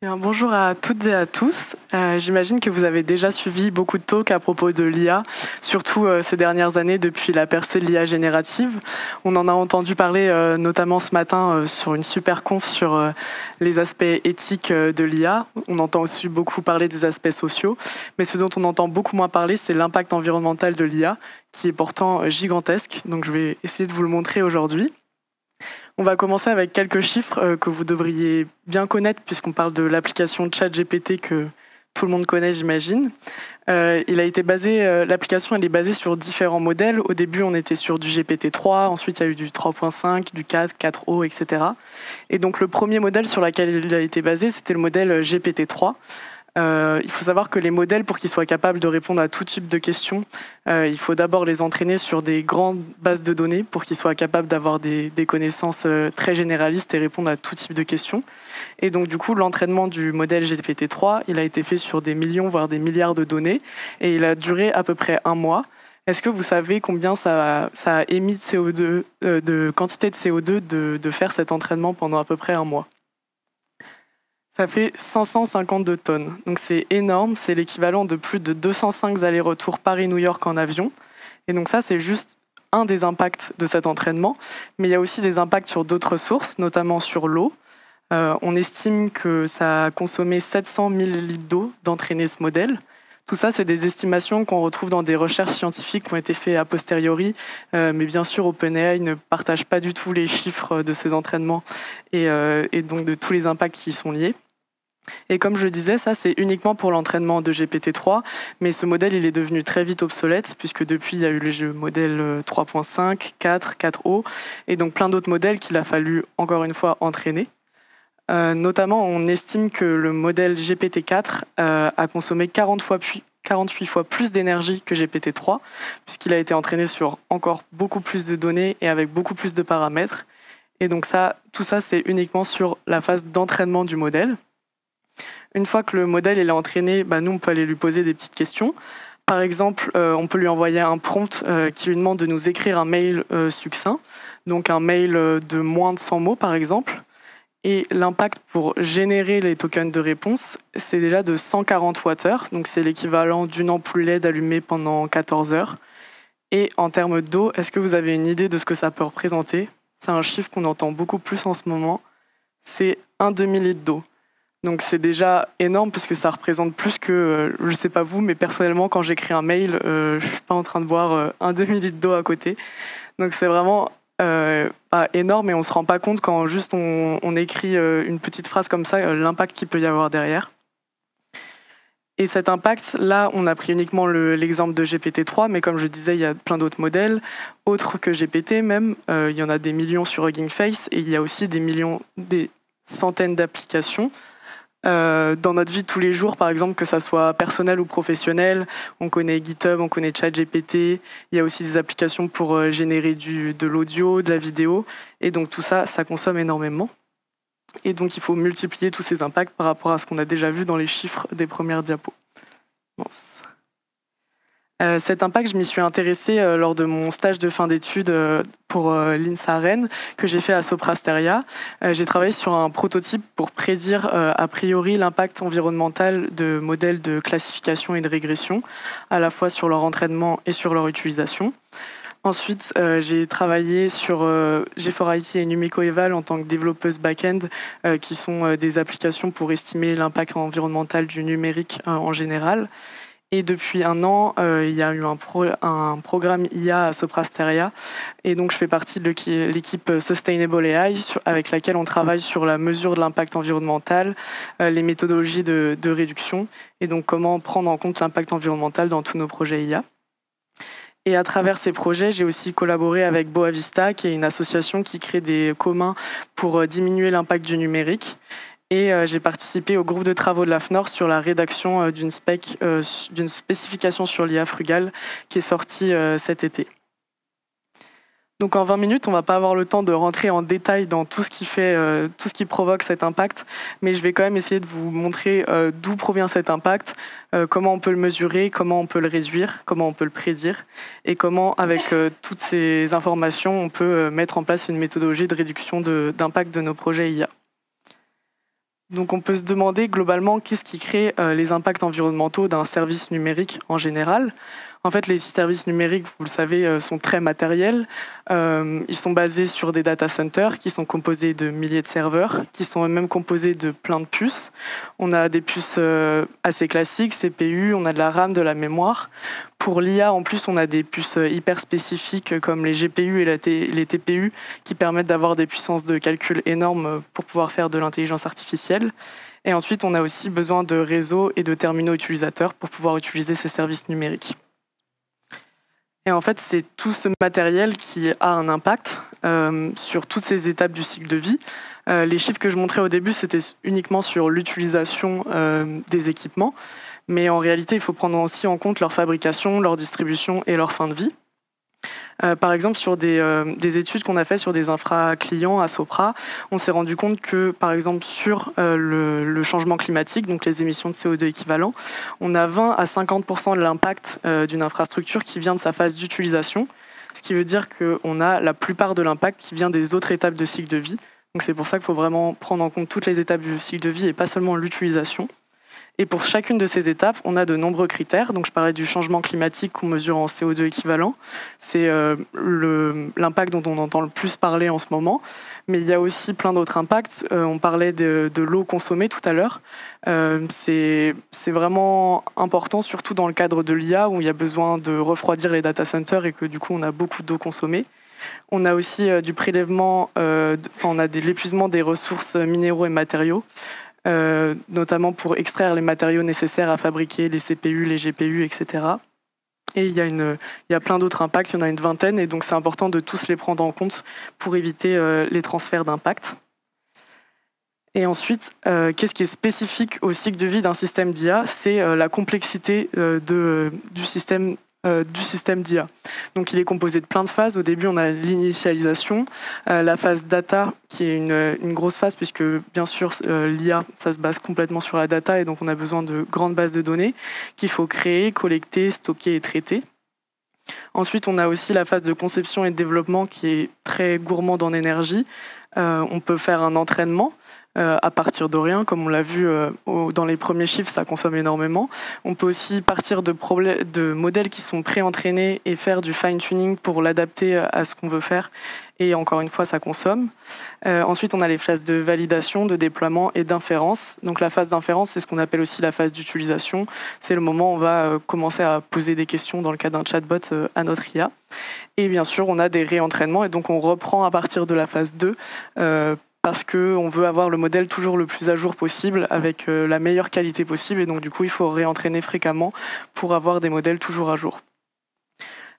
Bien, bonjour à toutes et à tous. J'imagine que vous avez déjà suivi beaucoup de talks à propos de l'IA, surtout ces dernières années depuis la percée de l'IA générative. On en a entendu parler notamment ce matin sur une super conf sur les aspects éthiques de l'IA. On entend aussi beaucoup parler des aspects sociaux, mais ce dont on entend beaucoup moins parler, c'est l'impact environnemental de l'IA, qui est pourtant gigantesque. Donc je vais essayer de vous le montrer aujourd'hui. On va commencer avec quelques chiffres que vous devriez bien connaître puisqu'on parle de l'application ChatGPT que tout le monde connaît, j'imagine. L'application elle est basée sur différents modèles. Au début, on était sur du GPT-3, ensuite il y a eu du 3.5, du 4, 4o, etc. Et donc le premier modèle sur lequel il a été basé, c'était le modèle GPT-3. Il faut savoir que les modèles, pour qu'ils soient capables de répondre à tout type de questions, il faut d'abord les entraîner sur des grandes bases de données pour qu'ils soient capables d'avoir des connaissances très généralistes et répondre à tout type de questions. Et donc du coup, l'entraînement du modèle GPT-3, il a été fait sur des millions, voire des milliards de données, et il a duré à peu près 1 mois. Est-ce que vous savez combien ça a émis de CO2, de quantité de CO2 de faire cet entraînement pendant à peu près 1 mois? Ça fait 552 tonnes. Donc c'est énorme, c'est l'équivalent de plus de 205 allers-retours Paris-New York en avion. Et donc ça, c'est juste un des impacts de cet entraînement. Mais il y a aussi des impacts sur d'autres sources, notamment sur l'eau. On estime que ça a consommé 700 000 litres d'eau d'entraîner ce modèle. Tout ça, c'est des estimations qu'on retrouve dans des recherches scientifiques qui ont été faites a posteriori. Mais bien sûr, OpenAI ne partage pas du tout les chiffres de ces entraînements et donc de tous les impacts qui y sont liés. Et comme je le disais, ça c'est uniquement pour l'entraînement de GPT-3, mais ce modèle il est devenu très vite obsolète puisque depuis il y a eu les modèles 3.5, 4, 4o et donc plein d'autres modèles qu'il a fallu encore une fois entraîner. Notamment, on estime que le modèle GPT-4 a consommé 48 fois plus d'énergie que GPT-3 puisqu'il a été entraîné sur encore beaucoup plus de données et avec beaucoup plus de paramètres. Et donc tout ça c'est uniquement sur la phase d'entraînement du modèle. Une fois que le modèle est entraîné, nous, on peut aller lui poser des petites questions. Par exemple, on peut lui envoyer un prompt qui lui demande de nous écrire un mail succinct, donc un mail de moins de 100 mots, par exemple. Et l'impact pour générer les tokens de réponse, c'est déjà de 140 Wh, donc c'est l'équivalent d'une ampoule LED allumée pendant 14 heures. Et en termes d'eau, est-ce que vous avez une idée de ce que ça peut représenter? C'est un chiffre qu'on entend beaucoup plus en ce moment. C'est 1 demi-litre d'eau. Donc c'est déjà énorme parce que ça représente plus que, je ne sais pas vous, mais personnellement quand j'écris un mail, je ne suis pas en train de boire 1 demi-litre d'eau à côté. Donc c'est vraiment pas énorme et on ne se rend pas compte quand juste on écrit une petite phrase comme ça, l'impact qu'il peut y avoir derrière. Et cet impact, là, on a pris uniquement l'exemple de GPT-3, mais comme je disais, il y a plein d'autres modèles, autres que GPT même. Il y en a des millions sur Hugging Face et il y a aussi des centaines d'applications. Dans notre vie de tous les jours, par exemple, que ça soit personnel ou professionnel, on connaît GitHub, on connaît ChatGPT, il y a aussi des applications pour générer de l'audio, de la vidéo, et donc tout ça, ça consomme énormément. Et donc il faut multiplier tous ces impacts par rapport à ce qu'on a déjà vu dans les chiffres des premières diapos. Cet impact, je m'y suis intéressée lors de mon stage de fin d'études pour l'INSA Rennes que j'ai fait à Soprasteria. J'ai travaillé sur un prototype pour prédire a priori l'impact environnemental de modèles de classification et de régression, à la fois sur leur entraînement et sur leur utilisation. Ensuite, j'ai travaillé sur G4IT et NumicoEval en tant que développeuse back-end, qui sont des applications pour estimer l'impact environnemental du numérique en général. Et depuis 1 an, il y a eu un programme IA à Soprasteria. Et donc, je fais partie de l'équipe Sustainable AI avec laquelle on travaille sur la mesure de l'impact environnemental, les méthodologies de réduction et donc comment prendre en compte l'impact environnemental dans tous nos projets IA. Et à travers ces projets, j'ai aussi collaboré avec Boavista, qui est une association qui crée des communs pour diminuer l'impact du numérique. Et j'ai participé au groupe de travaux de l'AFNOR sur la rédaction d'une spécification sur l'IA frugale qui est sortie cet été. Donc en 20 minutes, on ne va pas avoir le temps de rentrer en détail dans tout ce qui provoque cet impact, mais je vais quand même essayer de vous montrer d'où provient cet impact, comment on peut le mesurer, comment on peut le réduire, comment on peut le prédire, et comment avec toutes ces informations, on peut mettre en place une méthodologie de réduction d'impact de nos projets IA. Donc on peut se demander globalement qu'est-ce qui crée les impacts environnementaux d'un service numérique en général. En fait, les services numériques, vous le savez, sont très matériels. Ils sont basés sur des data centers qui sont composés de milliers de serveurs, qui sont eux-mêmes composés de plein de puces. On a des puces assez classiques, CPU, on a de la RAM, de la mémoire. Pour l'IA, en plus, on a des puces hyper spécifiques comme les GPU et les TPU qui permettent d'avoir des puissances de calcul énormes pour pouvoir faire de l'intelligence artificielle. Et ensuite, on a aussi besoin de réseaux et de terminaux utilisateurs pour pouvoir utiliser ces services numériques. Et en fait, c'est tout ce matériel qui a un impact sur toutes ces étapes du cycle de vie. Les chiffres que je montrais au début, c'était uniquement sur l'utilisation des équipements. Mais en réalité, il faut prendre aussi en compte leur fabrication, leur distribution et leur fin de vie. Par exemple, sur des études qu'on a faites sur des infra clients à Sopra, on s'est rendu compte que, par exemple, sur le changement climatique, donc les émissions de CO2 équivalent, on a 20 à 50% de l'impact d'une infrastructure qui vient de sa phase d'utilisation, ce qui veut dire qu'on a la plupart de l'impact qui vient des autres étapes de cycle de vie. Donc c'est pour ça qu'il faut vraiment prendre en compte toutes les étapes du cycle de vie et pas seulement l'utilisation. Et pour chacune de ces étapes, on a de nombreux critères. Donc, je parlais du changement climatique qu'on mesure en CO2 équivalent. C'est l'impact dont on entend le plus parler en ce moment. Mais il y a aussi plein d'autres impacts. On parlait de l'eau consommée tout à l'heure. C'est vraiment important, surtout dans le cadre de l'IA, où il y a besoin de refroidir les data centers et que du coup, on a beaucoup d'eau consommée. On a aussi du prélèvement, on a l'épuisement des ressources minéraux et matériaux. Notamment pour extraire les matériaux nécessaires à fabriquer les CPU, les GPU, etc. Et il y a plein d'autres impacts, il y en a une vingtaine, et donc c'est important de tous les prendre en compte pour éviter les transferts d'impact. Et ensuite, qu'est-ce qui est spécifique au cycle de vie d'un système d'IA? C'est la complexité du système d'IA. Donc il est composé de plein de phases. Au début, on a l'initialisation, la phase data, qui est une grosse phase, puisque bien sûr, l'IA, ça se base complètement sur la data, et donc on a besoin de grandes bases de données qu'il faut créer, collecter, stocker et traiter. Ensuite, on a aussi la phase de conception et de développement qui est très gourmande en énergie. On peut faire un entraînement à partir de rien, comme on l'a vu dans les premiers chiffres, ça consomme énormément. On peut aussi partir de modèles qui sont pré-entraînés et faire du fine-tuning pour l'adapter à ce qu'on veut faire. Et encore une fois, ça consomme. Ensuite, on a les phases de validation, de déploiement et d'inférence. Donc la phase d'inférence, c'est ce qu'on appelle aussi la phase d'utilisation. C'est le moment où on va commencer à poser des questions dans le cas d'un chatbot à notre IA. Et bien sûr, on a des réentraînements, et donc on reprend à partir de la phase 2 parce qu'on veut avoir le modèle toujours le plus à jour possible, avec la meilleure qualité possible, et donc du coup il faut réentraîner fréquemment pour avoir des modèles toujours à jour.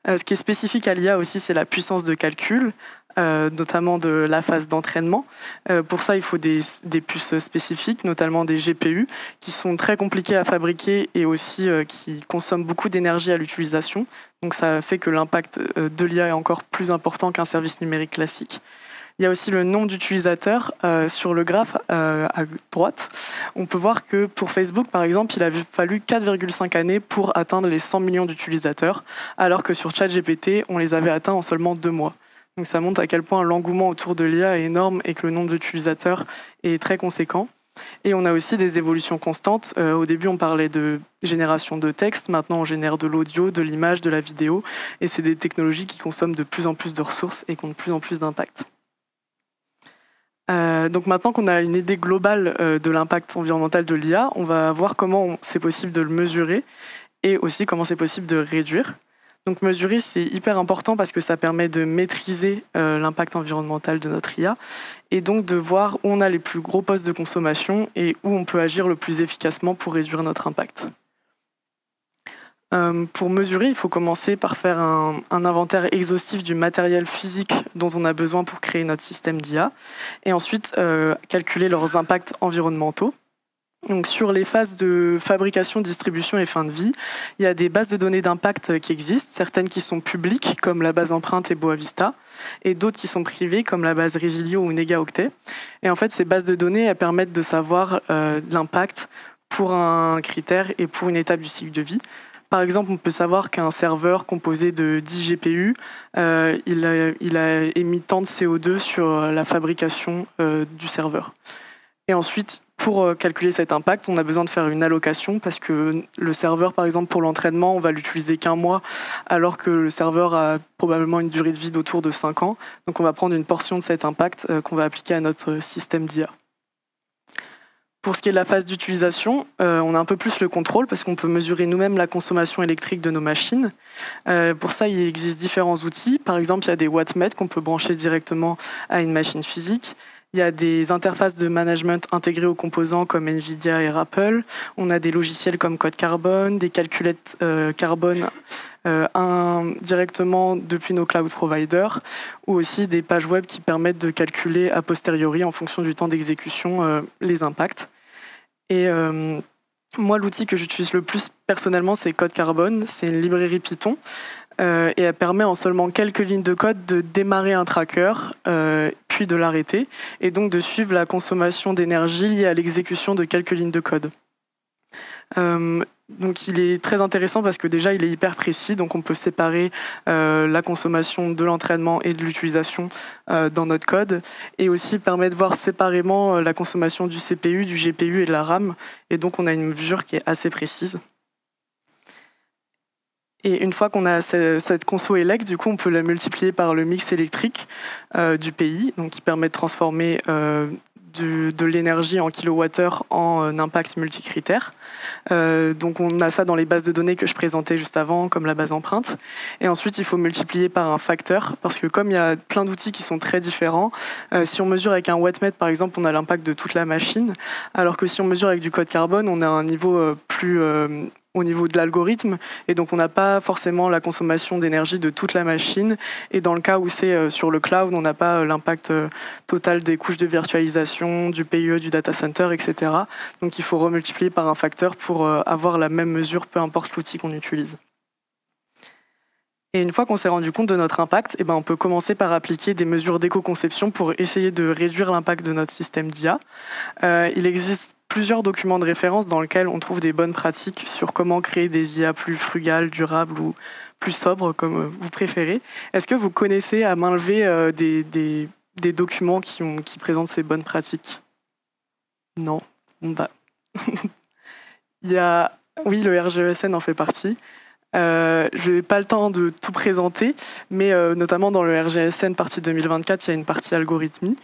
Ce qui est spécifique à l'IA aussi, c'est la puissance de calcul, notamment de la phase d'entraînement. Pour ça, il faut des puces spécifiques, notamment des GPU, qui sont très compliquées à fabriquer et aussi qui consomment beaucoup d'énergie à l'utilisation. Donc ça fait que l'impact de l'IA est encore plus important qu'un service numérique classique. Il y a aussi le nombre d'utilisateurs. Sur le graphe à droite, on peut voir que pour Facebook, par exemple, il a fallu 4,5 années pour atteindre les 100 millions d'utilisateurs, alors que sur ChatGPT, on les avait atteints en seulement 2 mois. Donc ça montre à quel point l'engouement autour de l'IA est énorme et que le nombre d'utilisateurs est très conséquent. Et on a aussi des évolutions constantes. Au début, on parlait de génération de texte. Maintenant, on génère de l'audio, de l'image, de la vidéo. Et c'est des technologies qui consomment de plus en plus de ressources et qui ont de plus en plus d'impact. Donc maintenant qu'on a une idée globale de l'impact environnemental de l'IA, on va voir comment c'est possible de le mesurer et aussi comment c'est possible de réduire. Donc mesurer, c'est hyper important parce que ça permet de maîtriser l'impact environnemental de notre IA et donc de voir où on a les plus gros postes de consommation et où on peut agir le plus efficacement pour réduire notre impact. Pour mesurer, il faut commencer par faire un inventaire exhaustif du matériel physique dont on a besoin pour créer notre système d'IA, et ensuite calculer leurs impacts environnementaux. Donc, sur les phases de fabrication, distribution et fin de vie, il y a des bases de données d'impact qui existent, certaines qui sont publiques, comme la base Empreinte et Boavista, et d'autres qui sont privées, comme la base Resilio ou Negaoctet. Et en fait, ces bases de données elles permettent de savoir l'impact pour un critère et pour une étape du cycle de vie. Par exemple, on peut savoir qu'un serveur composé de 10 GPU, il a émis tant de CO2 sur la fabrication du serveur. Et ensuite, pour calculer cet impact, on a besoin de faire une allocation parce que le serveur, par exemple, pour l'entraînement, on va l'utiliser qu'1 mois, alors que le serveur a probablement une durée de vie d'autour de 5 ans. Donc on va prendre une portion de cet impact qu'on va appliquer à notre système d'IA. Pour ce qui est de la phase d'utilisation, on a un peu plus le contrôle parce qu'on peut mesurer nous-mêmes la consommation électrique de nos machines. Pour ça, il existe différents outils. Par exemple, il y a des wattmètres qu'on peut brancher directement à une machine physique. Il y a des interfaces de management intégrées aux composants comme NVIDIA et Apple. On a des logiciels comme Code Carbone, des calculettes carbone directement depuis nos cloud providers, ou aussi des pages web qui permettent de calculer a posteriori en fonction du temps d'exécution les impacts. Et moi, l'outil que j'utilise le plus personnellement, c'est Code Carbone. C'est une librairie Python et elle permet en seulement quelques lignes de code de démarrer un tracker, puis de l'arrêter, et donc de suivre la consommation d'énergie liée à l'exécution de quelques lignes de code. Donc il est très intéressant parce que déjà il est hyper précis, donc on peut séparer la consommation de l'entraînement et de l'utilisation dans notre code, et aussi permet de voir séparément la consommation du CPU, du GPU et de la RAM, et donc on a une mesure qui est assez précise. Et une fois qu'on a cette conso élect, du coup on peut la multiplier par le mix électrique du pays, donc qui permet de transformer de l'énergie en kilowattheure en impact multicritère. Donc on a ça dans les bases de données que je présentais juste avant, comme la base empreinte. Et ensuite, il faut multiplier par un facteur, parce que comme il y a plein d'outils qui sont très différents, si on mesure avec un wattmètre, par exemple, on a l'impact de toute la machine, alors que si on mesure avec du code carbone, on a un niveau plus au niveau de l'algorithme, et donc on n'a pas forcément la consommation d'énergie de toute la machine, et dans le cas où c'est sur le cloud, on n'a pas l'impact total des couches de virtualisation, du PIE, du data center, etc. Donc il faut remultiplier par un facteur pour avoir la même mesure, peu importe l'outil qu'on utilise. Et une fois qu'on s'est rendu compte de notre impact, on peut commencer par appliquer des mesures d'éco-conception pour essayer de réduire l'impact de notre système d'IA. Il existe plusieurs documents de référence dans lesquels on trouve des bonnes pratiques sur comment créer des IA plus frugales, durables ou plus sobres, comme vous préférez. Est-ce que vous connaissez à main levée des documents qui présentent ces bonnes pratiques? Non. Oui, le RGESN en fait partie. Je n'ai pas le temps de tout présenter, mais notamment dans le RGSN partie 2024, il y a une partie algorithmie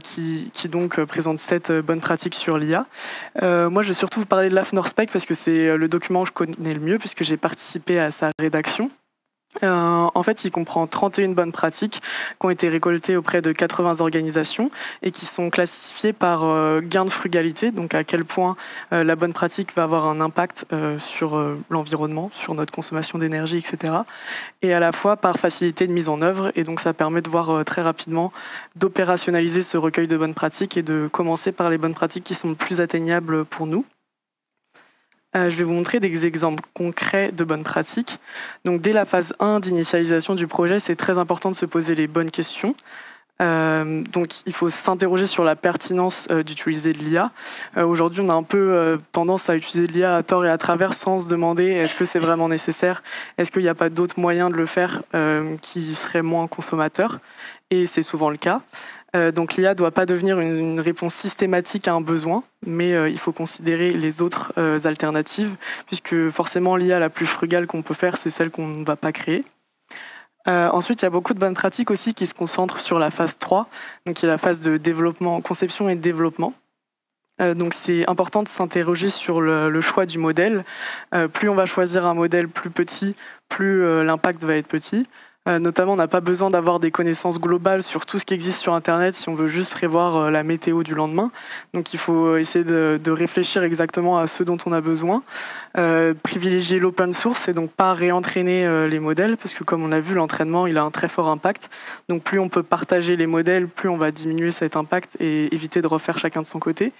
qui donc présente 7 bonnes pratiques sur l'IA. Moi, je vais surtout vous parler de l'AFNORSPEC parce que c'est le document que je connais le mieux puisque j'ai participé à sa rédaction. En fait, il comprend 31 bonnes pratiques qui ont été récoltées auprès de 80 organisations et qui sont classifiées par gain de frugalité, donc à quel point la bonne pratique va avoir un impact sur l'environnement, sur notre consommation d'énergie, etc. Et à la fois par facilité de mise en œuvre, et donc ça permet de voir très rapidement d'opérationnaliser ce recueil de bonnes pratiques et de commencer par les bonnes pratiques qui sont le plus atteignables pour nous. Je vais vous montrer des exemples concrets de bonnes pratiques. Donc, dès la phase 1 d'initialisation du projet, c'est très important de se poser les bonnes questions. Donc, il faut s'interroger sur la pertinence d'utiliser de l'IA. Aujourd'hui, on a un peu tendance à utiliser de l'IA à tort et à travers sans se demander est-ce que c'est vraiment nécessaire, est-ce qu'il n'y a pas d'autres moyens de le faire qui seraient moins consommateurs, et c'est souvent le cas. Donc l'IA ne doit pas devenir une réponse systématique à un besoin, mais il faut considérer les autres alternatives, puisque forcément l'IA la plus frugale qu'on peut faire, c'est celle qu'on ne va pas créer. Ensuite, il y a beaucoup de bonnes pratiques aussi qui se concentrent sur la phase 3, donc qui est la phase de développement, conception et développement. Donc c'est important de s'interroger sur le choix du modèle. Plus on va choisir un modèle plus petit, plus l'impact va être petit. Notamment, on n'a pas besoin d'avoir des connaissances globales sur tout ce qui existe sur Internet si on veut juste prévoir la météo du lendemain. Donc il faut essayer de réfléchir exactement à ce dont on a besoin. Privilégier l'open source et donc pas réentraîner les modèles, parce que comme on a vu, l'entraînement il a un très fort impact. Donc plus on peut partager les modèles, plus on va diminuer cet impact et éviter de refaire chacun de son côté.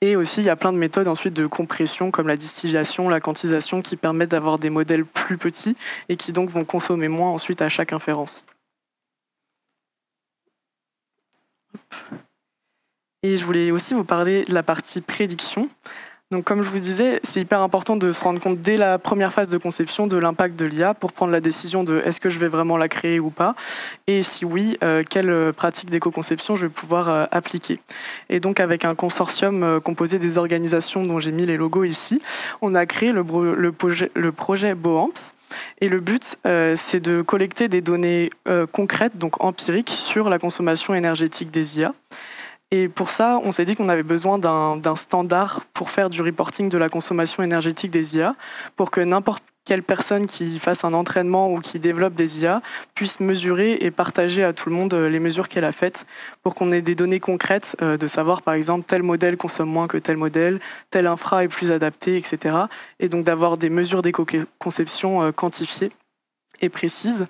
Et aussi, il y a plein de méthodes ensuite de compression, comme la distillation, la quantisation, qui permettent d'avoir des modèles plus petits et qui donc vont consommer moins ensuite à chaque inférence. Et je voulais aussi vous parler de la partie prédiction. Donc, comme je vous disais, c'est hyper important de se rendre compte dès la première phase de conception de l'impact de l'IA pour prendre la décision de est-ce que je vais vraiment la créer ou pas, et si oui, quelle pratique d'éco-conception je vais pouvoir appliquer. Et donc, avec un consortium composé des organisations dont j'ai mis les logos ici, on a créé le projet BOAMPS. Et le but, c'est de collecter des données concrètes, donc empiriques, sur la consommation énergétique des IA. Et pour ça, on s'est dit qu'on avait besoin d'un standard pour faire du reporting de la consommation énergétique des IA, pour que n'importe quelle personne qui fasse un entraînement ou qui développe des IA puisse mesurer et partager à tout le monde les mesures qu'elle a faites, pour qu'on ait des données concrètes, de savoir par exemple tel modèle consomme moins que tel modèle, tel infra est plus adapté, etc. Et donc d'avoir des mesures d'éco-conception quantifiées et précises.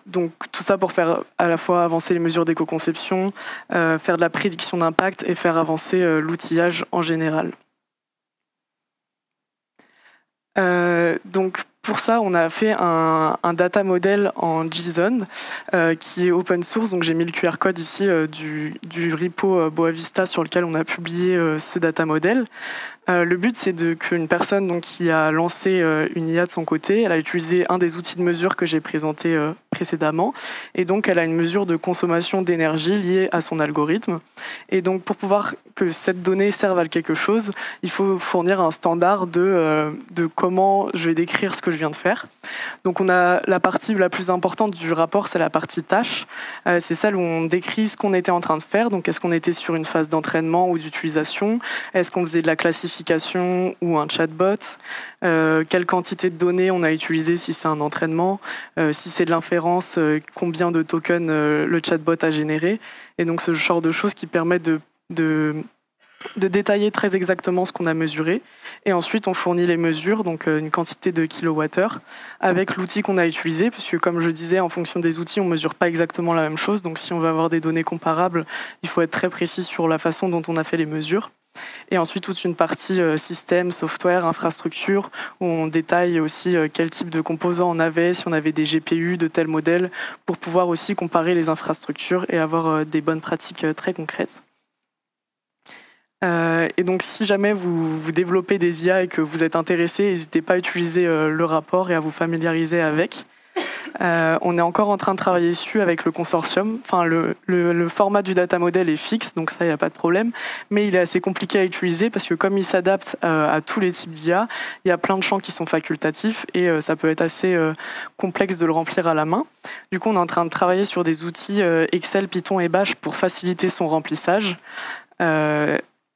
Donc tout ça pour faire à la fois avancer les mesures d'éco-conception, faire de la prédiction d'impact et faire avancer l'outillage en général. Donc pour ça, on a fait un data model en JSON qui est open source. Donc j'ai mis le QR code ici du repo Boavista sur lequel on a publié ce data model. Le but, c'est qu'une personne donc, qui a lancé une IA de son côté, elle a utilisé un des outils de mesure que j'ai présenté précédemment, et donc elle a une mesure de consommation d'énergie liée à son algorithme. Et donc pour pouvoir que cette donnée serve à quelque chose, il faut fournir un standard de comment je vais décrire ce que je viens de faire. Donc on a la partie la plus importante du rapport, c'est la partie tâche. C'est celle où on décrit ce qu'on était en train de faire. Donc est-ce qu'on était sur une phase d'entraînement ou d'utilisation? Est-ce qu'on faisait de la classification ou un chatbot, quelle quantité de données on a utilisé si c'est un entraînement, si c'est de l'inférence, combien de tokens le chatbot a généré. Et donc ce genre de choses qui permettent de détailler très exactement ce qu'on a mesuré. Et ensuite, on fournit les mesures, donc une quantité de kilowattheures, avec l'outil qu'on a utilisé, puisque comme je disais, en fonction des outils, on ne mesure pas exactement la même chose. Donc si on veut avoir des données comparables, il faut être très précis sur la façon dont on a fait les mesures. Et ensuite, toute une partie système, software, infrastructure, où on détaille aussi quel type de composants on avait, si on avait des GPU de tel modèle, pour pouvoir aussi comparer les infrastructures et avoir des bonnes pratiques très concrètes. Et donc, si jamais vous développez des IA et que vous êtes intéressé, n'hésitez pas à utiliser le rapport et à vous familiariser avec. On est encore en train de travailler dessus avec le consortium. Enfin, le format du data model est fixe, donc ça, il n'y a pas de problème. Mais il est assez compliqué à utiliser parce que comme il s'adapte à tous les types d'IA, il y a plein de champs qui sont facultatifs et ça peut être assez complexe de le remplir à la main. Du coup, on est en train de travailler sur des outils Excel, Python et Bash pour faciliter son remplissage.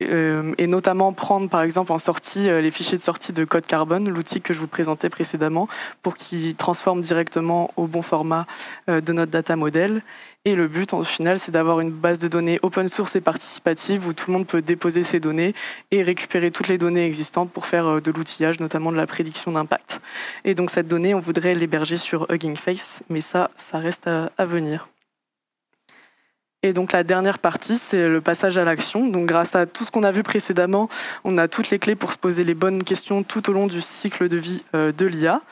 Et notamment prendre par exemple en sortie les fichiers de sortie de Code Carbone, l'outil que je vous présentais précédemment, pour qu'il transforme directement au bon format de notre data model. Et le but au final, c'est d'avoir une base de données open source et participative où tout le monde peut déposer ses données et récupérer toutes les données existantes pour faire de l'outillage, notamment de la prédiction d'impact. Et donc cette donnée, on voudrait l'héberger sur Hugging Face, mais ça reste à venir. Et donc la dernière partie, c'est le passage à l'action. Donc grâce à tout ce qu'on a vu précédemment, on a toutes les clés pour se poser les bonnes questions tout au long du cycle de vie de l'IA.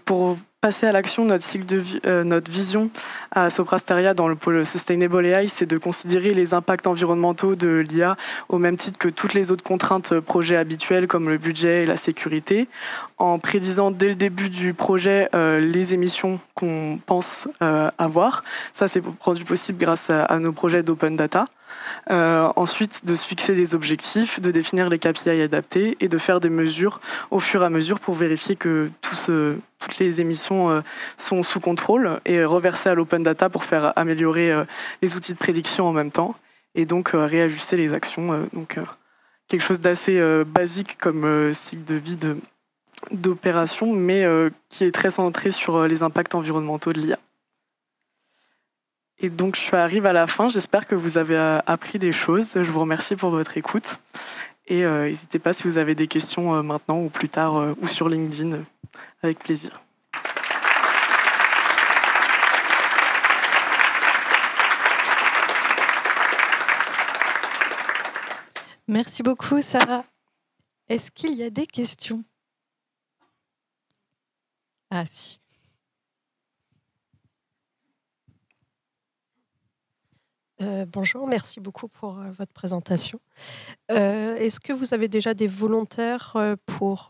Pour passer à l'action, notre vision à Soprasteria dans le pôle Sustainable AI, c'est de considérer les impacts environnementaux de l'IA au même titre que toutes les autres contraintes projets habituelles comme le budget et la sécurité, en prédisant dès le début du projet les émissions qu'on pense avoir. Ça, c'est rendu possible grâce à nos projets d'open data. Ensuite, de se fixer des objectifs, de définir les KPI adaptés et de faire des mesures au fur et à mesure pour vérifier que toutes les émissions sont sous contrôle et reverser à l'open data pour faire améliorer les outils de prédiction en même temps et donc réajuster les actions. Donc quelque chose d'assez basique comme cycle de vie d'opération, mais qui est très centré sur les impacts environnementaux de l'IA. Et donc, je arrive à la fin. J'espère que vous avez appris des choses. Je vous remercie pour votre écoute. Et n'hésitez pas si vous avez des questions maintenant ou plus tard ou sur LinkedIn. Avec plaisir. Merci beaucoup, Sarah. Est-ce qu'il y a des questions? Ah, si. Bonjour, merci beaucoup pour votre présentation. Est-ce que vous avez déjà des volontaires pour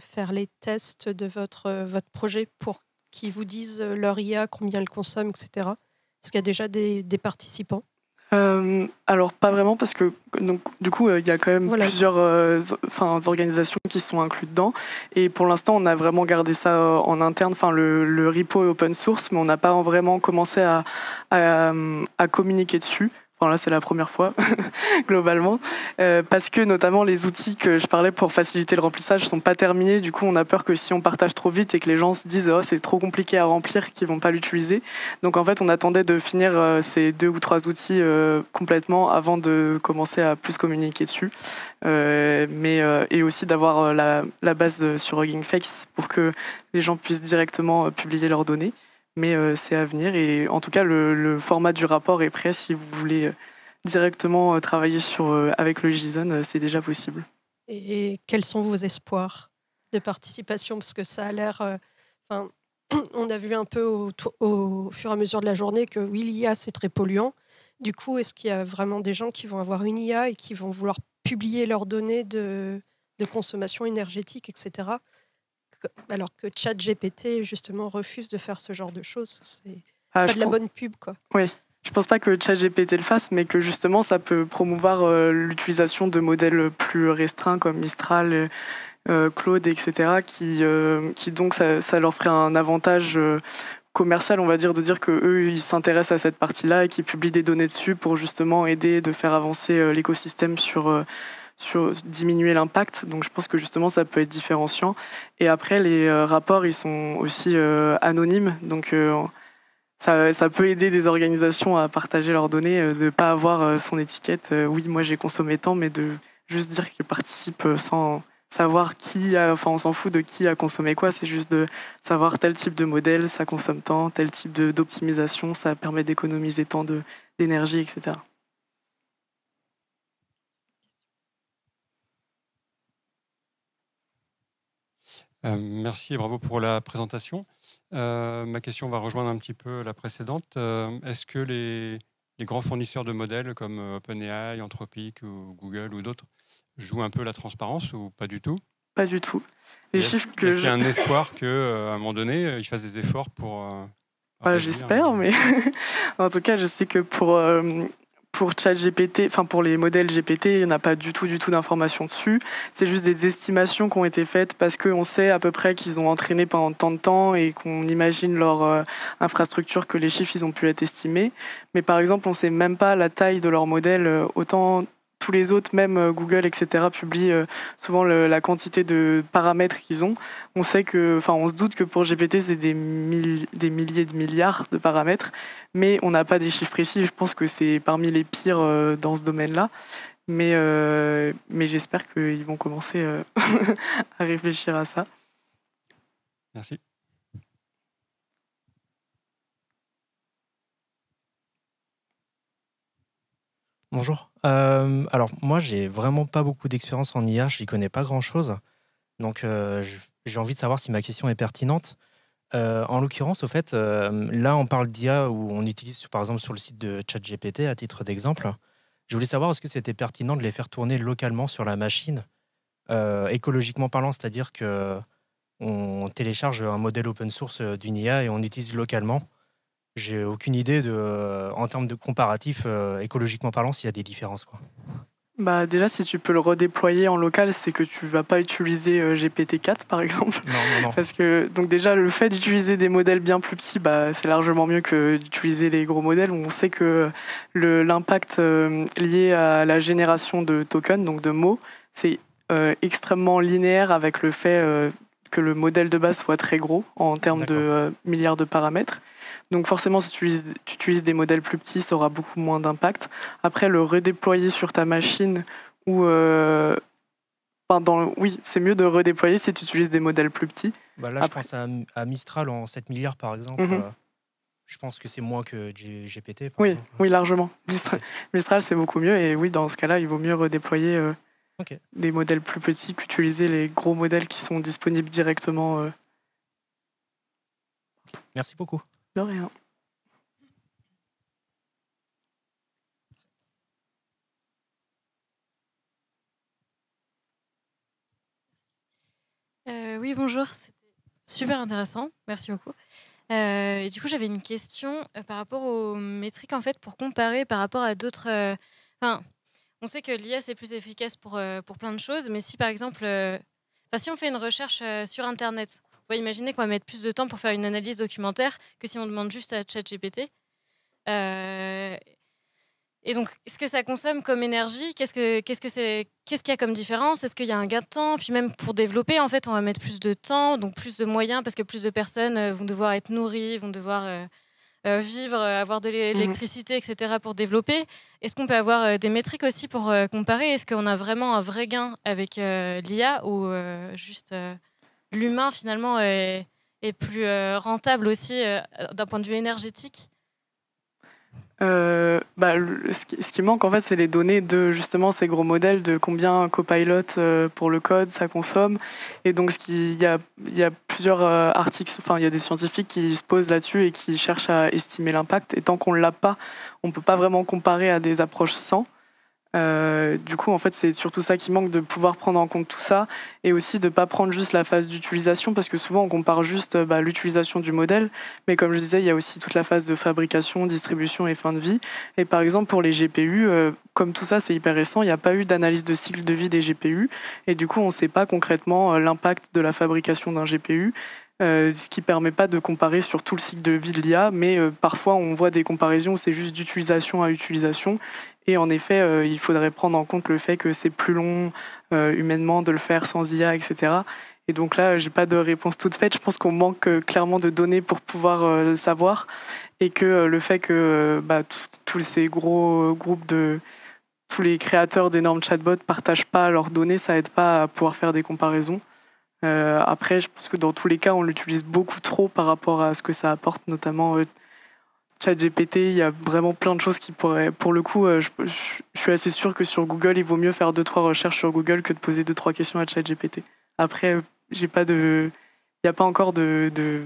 faire les tests de votre projet pour qu'ils vous disent leur IA, combien ils consomment, etc. Est-ce qu'il y a déjà des participants? Alors pas vraiment parce que donc, du coup il y a quand même plusieurs organisations qui sont incluses dedans et pour l'instant on a vraiment gardé ça en interne, le repo est open source mais on n'a pas vraiment commencé à communiquer dessus. Enfin, là, c'est la première fois, globalement, parce que notamment les outils que je parlais pour faciliter le remplissage ne sont pas terminés. Du coup, on a peur que si on partage trop vite et que les gens se disent oh, c'est trop compliqué à remplir, qu'ils ne vont pas l'utiliser. Donc, en fait, on attendait de finir ces 2 ou 3 outils complètement avant de commencer à plus communiquer dessus. Et aussi d'avoir la base sur Hugging Face pour que les gens puissent directement publier leurs données. Mais c'est à venir et en tout cas le format du rapport est prêt si vous voulez directement travailler avec le JSON, c'est déjà possible. Et quels sont vos espoirs de participation? Parce que ça a l'air... on a vu un peu au fur et à mesure de la journée que oui, l'IA c'est très polluant. Du coup, est-ce qu'il y a vraiment des gens qui vont avoir une IA et qui vont vouloir publier leurs données de consommation énergétique, etc., alors que ChatGPT justement refuse de faire ce genre de choses? C'est pas de la bonne pub, quoi. Oui, je pense pas que ChatGPT le fasse, mais que justement ça peut promouvoir l'utilisation de modèles plus restreints comme Mistral, Claude, etc., qui donc ça leur ferait un avantage commercial, on va dire, de dire que eux ils s'intéressent à cette partie-là et qu'ils publient des données dessus pour justement aider de faire avancer l'écosystème sur diminuer l'impact. Donc je pense que justement ça peut être différenciant. Et après les rapports ils sont aussi anonymes, donc ça peut aider des organisations à partager leurs données, de ne pas avoir son étiquette oui moi j'ai consommé tant, mais de juste dire qu'ils participent sans savoir on s'en fout de qui a consommé quoi, c'est juste de savoir tel type de modèle ça consomme tant, tel type d'optimisation ça permet d'économiser tant d'énergie, etc. Merci et bravo pour la présentation. Ma question va rejoindre un petit peu la précédente. Est-ce que les grands fournisseurs de modèles comme OpenAI, Anthropic ou Google ou d'autres jouent un peu la transparence ou pas du tout? Pas du tout. Est-ce qu'il y a un espoir qu'à un moment donné, ils fassent des efforts pour... J'espère, mais en tout cas, je sais que pour ChatGPT, enfin pour les modèles GPT, il n'y en a pas du tout d'informations dessus. C'est juste des estimations qui ont été faites parce qu'on sait à peu près qu'ils ont entraîné pendant tant de temps et qu'on imagine leur infrastructure que les chiffres ils ont pu être estimés. Mais par exemple, on ne sait même pas la taille de leur modèle. Autant tous les autres, même Google, etc., publient souvent la quantité de paramètres qu'ils ont. On sait on se doute que pour GPT, c'est des milliers de milliards de paramètres, mais on n'a pas des chiffres précis. Je pense que c'est parmi les pires dans ce domaine-là. Mais j'espère qu'ils vont commencer à réfléchir à ça. Merci. Bonjour. Alors moi, j'ai vraiment pas beaucoup d'expérience en IA, je n'y connais pas grand-chose. Donc j'ai envie de savoir si ma question est pertinente. En l'occurrence, au fait, là, on parle d'IA où on utilise, par exemple, sur le site de ChatGPT, à titre d'exemple. Je voulais savoir, est-ce que c'était pertinent de les faire tourner localement sur la machine, écologiquement parlant, c'est-à-dire que on télécharge un modèle open source d'une IA et on l'utilise localement. J'ai aucune idée en termes de comparatif, écologiquement parlant, s'il y a des différences, quoi. Bah déjà, si tu peux le redéployer en local, c'est que tu vas pas utiliser GPT-4 par exemple. Non. Parce que donc déjà le fait d'utiliser des modèles bien plus petits, c'est largement mieux que d'utiliser les gros modèles. On sait que l'impact lié à la génération de tokens, donc de mots, c'est extrêmement linéaire avec le fait que le modèle de base soit très gros en termes de milliards de paramètres. Donc forcément, si tu utilises des modèles plus petits, ça aura beaucoup moins d'impact. Après, le redéployer sur ta machine ou... oui, c'est mieux de redéployer si tu utilises des modèles plus petits. Là, je pense à Mistral en 7 milliards, par exemple. Je pense que c'est moins que GPT, par exemple. Oui, largement. Mistral, c'est beaucoup mieux. Et oui, dans ce cas-là, il vaut mieux redéployer des modèles plus petits qu'utiliser les gros modèles qui sont disponibles directement. Merci beaucoup. De rien. Oui, bonjour. C'était super intéressant. Merci beaucoup. Et du coup, j'avais une question par rapport aux métriques, en fait, pour comparer par rapport à d'autres... on sait que l'IA, c'est plus efficace pour plein de choses, mais si, par exemple, si on fait une recherche sur Internet, on va imaginer qu'on va mettre plus de temps pour faire une analyse documentaire que si on demande juste à ChatGPT. Et donc, est-ce que ça consomme comme énergie ? Qu'est-ce qu'il y a comme différence ? Est-ce qu'il y a un gain de temps ? Puis même pour développer, en fait, on va mettre plus de temps, donc plus de moyens, parce que plus de personnes vont devoir être nourries, vont devoir vivre, avoir de l'électricité, etc. pour développer. Est-ce qu'on peut avoir des métriques aussi pour comparer ? Est-ce qu'on a vraiment un vrai gain avec l'IA ou juste l'humain, finalement, est plus rentable aussi d'un point de vue énergétique ? Ce qui manque en fait, c'est les données de justement ces gros modèles, de combien Copilot pour le code ça consomme. Et donc il y a plusieurs articles, enfin il y a des scientifiques qui se posent là-dessus et qui cherchent à estimer l'impact. Et tant qu'on l'a pas, on peut pas vraiment comparer à des approches sans. Du coup, en fait, c'est surtout ça qui manque, de pouvoir prendre en compte tout ça et aussi de ne pas prendre juste la phase d'utilisation, parce que souvent on compare juste l'utilisation du modèle, mais comme je disais, il y a aussi toute la phase de fabrication, distribution et fin de vie. Et par exemple, pour les GPU, comme tout ça c'est hyper récent, il n'y a pas eu d'analyse de cycle de vie des GPU, et du coup on ne sait pas concrètement l'impact de la fabrication d'un GPU. Ce qui ne permet pas de comparer sur tout le cycle de vie de l'IA, mais parfois on voit des comparaisons où c'est juste d'utilisation à utilisation. Et en effet, il faudrait prendre en compte le fait que c'est plus long humainement de le faire sans IA, etc. Et donc là, j'ai pas de réponse toute faite. Je pense qu'on manque clairement de données pour pouvoir le savoir, et que le fait que tous ces gros groupes tous les créateurs d'énormes chatbots partagent pas leurs données, ça aide pas à pouvoir faire des comparaisons. Après, je pense que dans tous les cas, on l'utilise beaucoup trop par rapport à ce que ça apporte, notamment ChatGPT. Il y a vraiment plein de choses qui pourraient... Pour le coup, je suis assez sûre que sur Google, il vaut mieux faire 2-3 recherches sur Google que de poser 2-3 questions à ChatGPT. Après, il n'y a pas encore de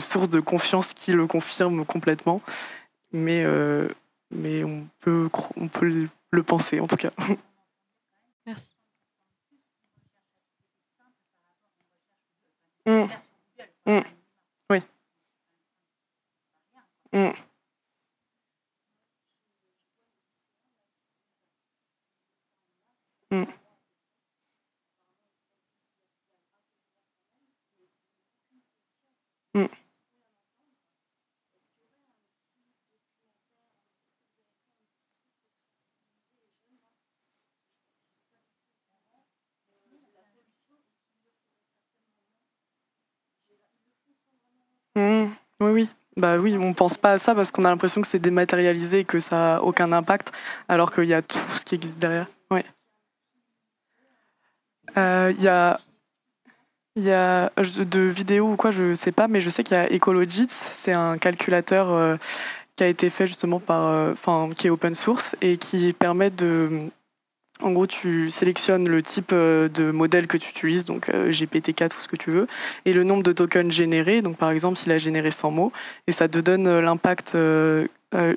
source de confiance qui le confirme complètement, mais on peut le penser, en tout cas. Merci. Oui. Oui. Oui, on pense pas à ça parce qu'on a l'impression que c'est dématérialisé et que ça n'a aucun impact, alors qu'il y a tout ce qui existe derrière. Oui. Il y a de vidéos ou quoi, je sais pas, mais je sais qu'il y a Ecologits, c'est un calculateur qui a été fait justement qui est open source et qui permet de... En gros, tu sélectionnes le type de modèle que tu utilises, donc GPT-4 ou ce que tu veux, et le nombre de tokens générés. Donc, par exemple, s'il a généré 100 mots, et ça te donne l'impact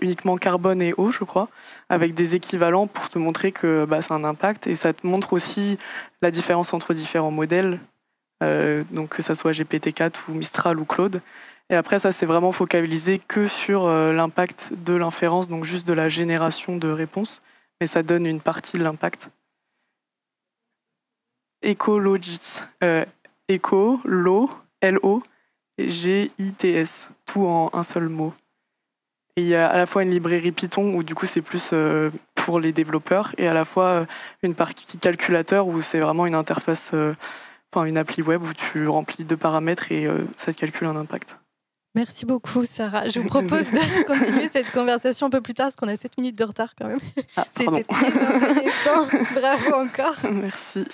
uniquement carbone et eau, je crois, avec des équivalents pour te montrer que c'est un impact. Et ça te montre aussi la différence entre différents modèles, donc que ça soit GPT-4 ou Mistral ou Claude. Et après, ça, c'est vraiment focalisé que sur l'impact de l'inférence, donc juste de la génération de réponses. Mais ça donne une partie de l'impact. Ecologits. Eco, Lo, L-O-G-I-T-S. Tout en un seul mot. Et il y a à la fois une librairie Python, où du coup c'est plus pour les développeurs, et à la fois une partie calculateur, où c'est vraiment une interface, une appli web, où tu remplis 2 paramètres et ça te calcule un impact. Merci beaucoup, Sarah. Je vous propose de continuer cette conversation un peu plus tard, parce qu'on a 7 minutes de retard quand même. C'était très intéressant. Bravo encore. Merci.